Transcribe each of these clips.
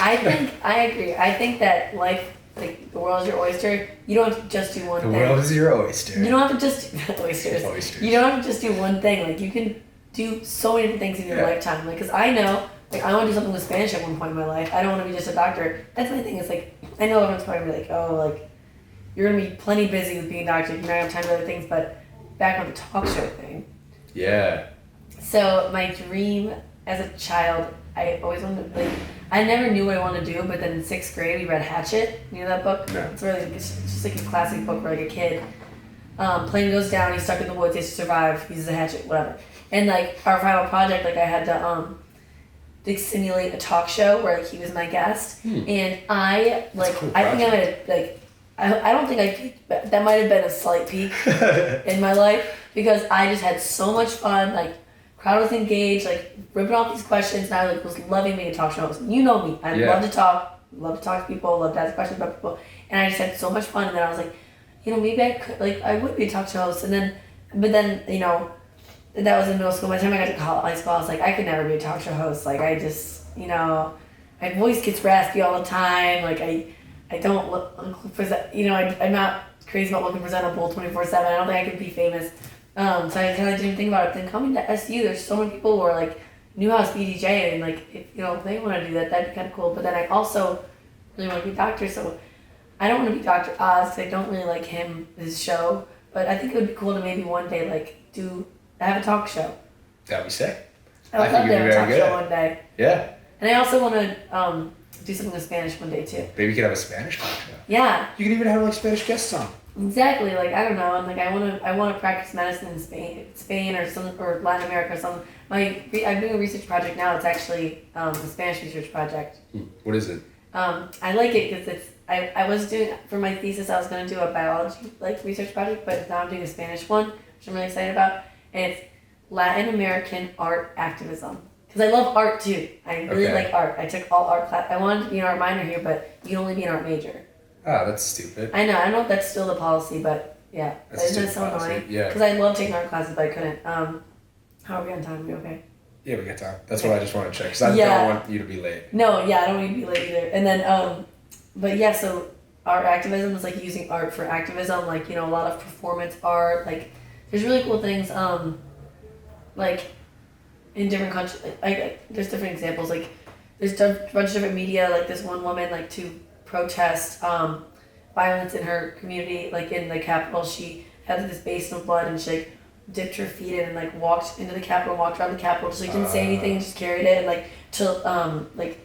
I agree. I think that life, like the world is your oyster. You don't have to just do one thing. The world is your oyster. You don't have to just oysters. You don't have to just do one thing. Like you can do so many different things in your lifetime. Like, cause I know, like I want to do something with Spanish at one point in my life. I don't want to be just a doctor. That's my thing. It's like I know everyone's probably gonna be like, oh, like you're gonna be plenty busy with being a doctor. You're not gonna have time for other things. But back on the talk show thing. Yeah. So my dream as a child, I always wanted to, like, I never knew what I wanted to do, but then in 6th grade we read Hatchet. You know that book? No. It's really, it's just like a classic book where like a kid, plane goes down, he's stuck in the woods, he has to survive, he uses a hatchet, whatever. And like our final project, like I had to like simulate a talk show where like he was my guest, and I like cool I think I might have like I don't think I peaked, but that might have been a slight peak in my life because I just had so much fun. Like crowd was engaged, like ripping off these questions, and I like was loving being a talk show host. You know me, I love to talk to people, love to ask questions about people, and I just had so much fun. And then I was like, you know, maybe I could, like I would be a talk show host, and then, but then you know, that was in middle school. By the time I got to high school, I was like, I could never be a talk show host. Like I just, you know, my voice gets raspy all the time. Like I don't look you know, I'm not crazy about looking presentable 24/7. I don't think I could be famous. So I kind of didn't think about it. Then coming to SU, there's so many people who are like Newhouse BDJ, and like if you know if they want to do that, that'd be kind of cool. But then I also really want to be a doctor, so I don't want to be Dr. Oz because I don't really like his show. But I think it would be cool to maybe one day like have a talk show. That'd be sick. I would love to have a talk show one day. Yeah. And I also want to do something with Spanish one day too. Maybe you could have a Spanish talk show. Yeah. You could even have like Spanish guests on. Exactly. Like I don't know, and like I want to practice medicine in Spain or Latin America or something. I'm doing a research project now. It's actually a Spanish research project. What is it? I like it because I was doing for my thesis. I was going to do a biology like research project, but now I'm doing a Spanish one, which I'm really excited about. And it's Latin American art activism. Because I love art too. I really like art. I took all art class. I wanted to be an art minor here, but you can only be an art major. Oh, that's stupid. I know. I don't know if that's still the policy, but yeah. Isn't that so annoying? Yeah. Because I love taking art classes, but I couldn't. How are we on time? Are we okay? Yeah, we got time. That's what I just want to check. Because I don't want you to be late. No, yeah, I don't need to be late either. And then, but yeah, so art activism is like using art for activism. Like, you know, a lot of performance art. Like, there's really cool things. Like, in different countries, like there's different examples. Like, there's a bunch of different media. Like, this one woman, like, to protest violence in her community, like in the Capitol, she had this basin of blood and she like dipped her feet in and like walked into the Capitol, walked around the Capitol, just like didn't say anything, just carried it and like to like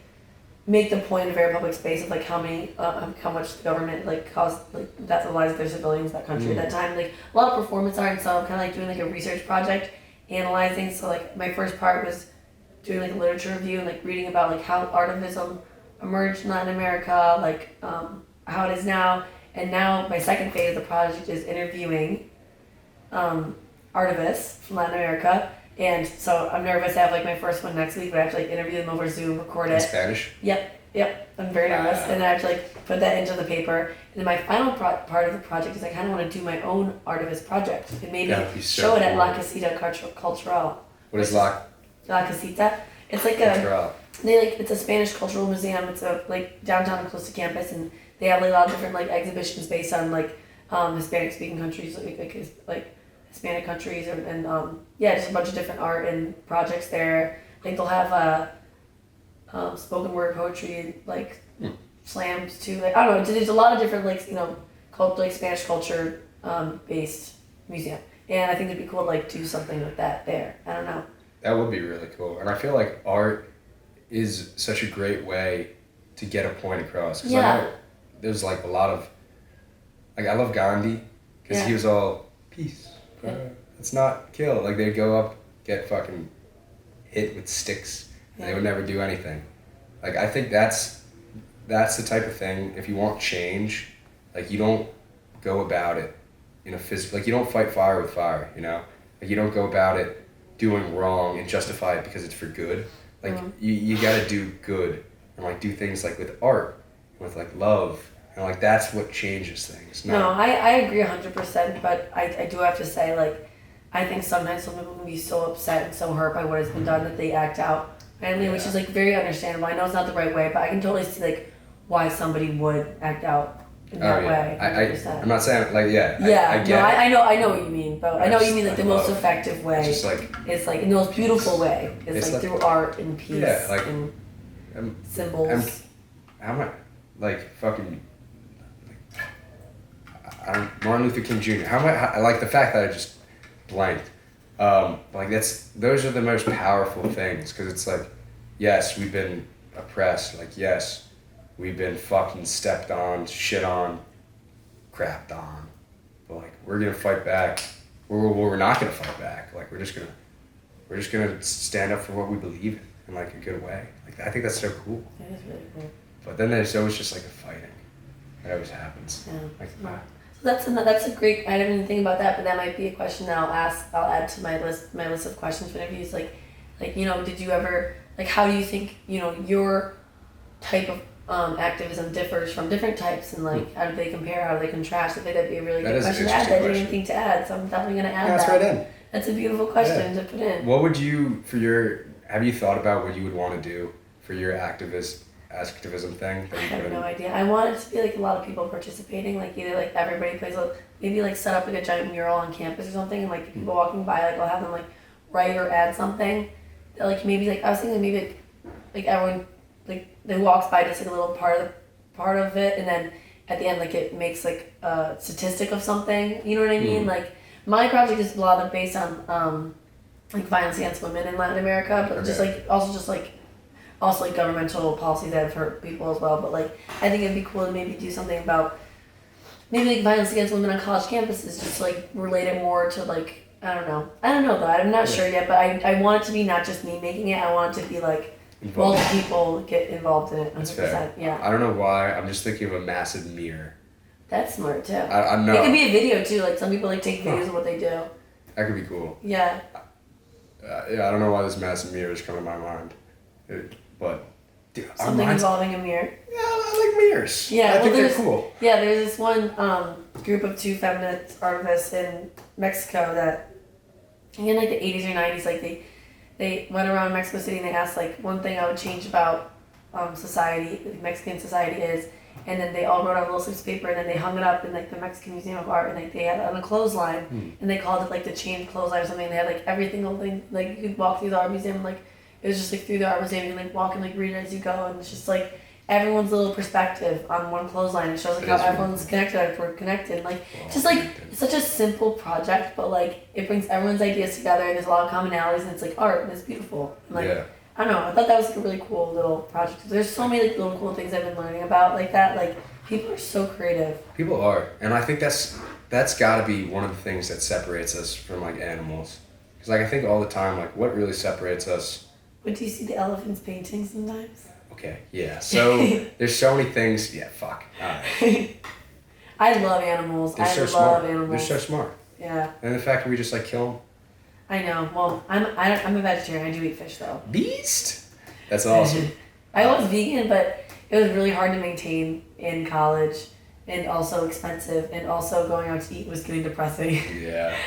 make the point in a very public space of like how much the government like caused like death of lives of their civilians in that country at that time. Like a lot of performance art, and so I'm kind of like doing like a research project, analyzing. So like my first part was doing like a literature review and like reading about like how artivism emerged in Latin America, like how it is now. And now my second phase of the project is interviewing artivists from Latin America. And so I'm nervous. I have like my first one next week, but I have to like interview them over Zoom, record it. In Spanish? Yep. I'm very nervous. And I have to like put that into the paper. And then my final part of the project is I kind of want to do my own artivist project and maybe show it at La Casita Cultural. What is La Casita? It's like it's a Spanish cultural museum. It's a like downtown and close to campus, and they have like a lot of different like exhibitions based on like Hispanic speaking countries, like Hispanic countries, and just a bunch of different art and projects there. Like they'll have spoken word poetry like slams too. Like I don't know, there's a lot of different like like Spanish culture based museum, and I think it'd be cool to like do something with that there. I don't know. That would be really cool, and I feel like art is such a great way to get a point across. Because I know there's like a lot of, like I love Gandhi, because he was all, peace, let's not kill. Like they'd go up, get fucking hit with sticks, and they would never do anything. Like I think that's the type of thing, if you want change, like you don't go about it in a physical, like you don't fight fire with fire, you know? Like you don't go about it doing wrong and justify it because it's for good. Like you gotta do good and like do things like with art, with like love, and like that's what changes things. No, I agree 100%, but I do have to say like I think sometimes some people can be so upset and so hurt by what has been done that they act out randomly, which is like very understandable. I know it's not the right way, but I can totally see like why somebody would act out in that way. I'm not saying like Yeah, I get I know what you mean, but I know what you mean. Like the most effective way, it's just like it's like in the most beautiful way. It's like through art and peace, and symbols. How am I like fucking? Martin Luther King Jr. I like the fact that I just blanked. Like those are the most powerful things because it's like, yes, we've been oppressed. Like yes, we've been fucking stepped on, shit on, crapped on. But like we're gonna fight back. We're not gonna fight back. Like we're just gonna stand up for what we believe in like a good way. Like I think that's so cool. It is really cool. But then there's always just like a fighting. That always happens. Yeah. Like, That's a great. I didn't even think about that, but that might be a question that I'll add to my list of questions for interviews. Like did you ever how do you think your type of activism differs from different types, and how do they compare? How do they contrast? I think that'd be a really good question to add. I didn't even think to add, so I'm definitely gonna add that. That's right in. That's a beautiful question to put in. What would you have you thought about what you would want to do for your activism thing? I have no idea. I want it to be a lot of people participating, either everybody plays maybe set up a giant mural on campus or something, and people walking by I'll have them write or add something. Maybe I was thinking maybe everyone that walks by just a little part of it, and then at the end it makes a statistic of something. You know what I mean? My project is a lot of based on violence against women in Latin America, but also governmental policies that have hurt people as well. But I think it'd be cool to maybe do something about maybe violence against women on college campuses, just relate it more to I don't know though. I'm not sure yet, but I want it to be not just me making it. I want it to be multiple people get involved in it. 100%. That's fair. Yeah. I don't know why. I'm just thinking of a massive mirror. That's smart too. I know. It could be a video too. Some people take videos of what they do. That could be cool. Yeah. I don't know why this massive mirror is coming to my mind. But dude, something involving a mirror. Yeah, I like mirrors. Yeah, I think they're cool. Yeah, there's this one group of two feminist artists in Mexico that in the 80s or 90s, they went around Mexico City and they asked one thing I would change about society, Mexican society is, and then they all wrote on a little piece of paper and then they hung it up in the Mexican Museum of Art, and they had it on a clothesline and they called it the chain clothesline or something. They had every single thing, you could walk through the art museum and it was just through the art museum, you can walk and read it as you go, and it's just everyone's little perspective on one clothesline. It shows how everyone's connected, we're connected. It's such a simple project, but it brings everyone's ideas together. There's a lot of commonalities, and it's art, and it's beautiful. And, I don't know. I thought that was a really cool little project. There's so many little cool things I've been learning about that. People are so creative. People are, and I think that's got to be one of the things that separates us from animals. Because I think all the time, what really separates us. But do you see the elephants painting sometimes? Okay, yeah. So there's so many things. Yeah, fuck. All right. I love animals. They're so smart. They're so smart. Yeah. And the fact that we just kill them. I know. Well, I'm a vegetarian. I do eat fish though. Beast. That's awesome. I was vegan, but it was really hard to maintain in college, and also expensive, and also going out to eat was getting depressing. Yeah.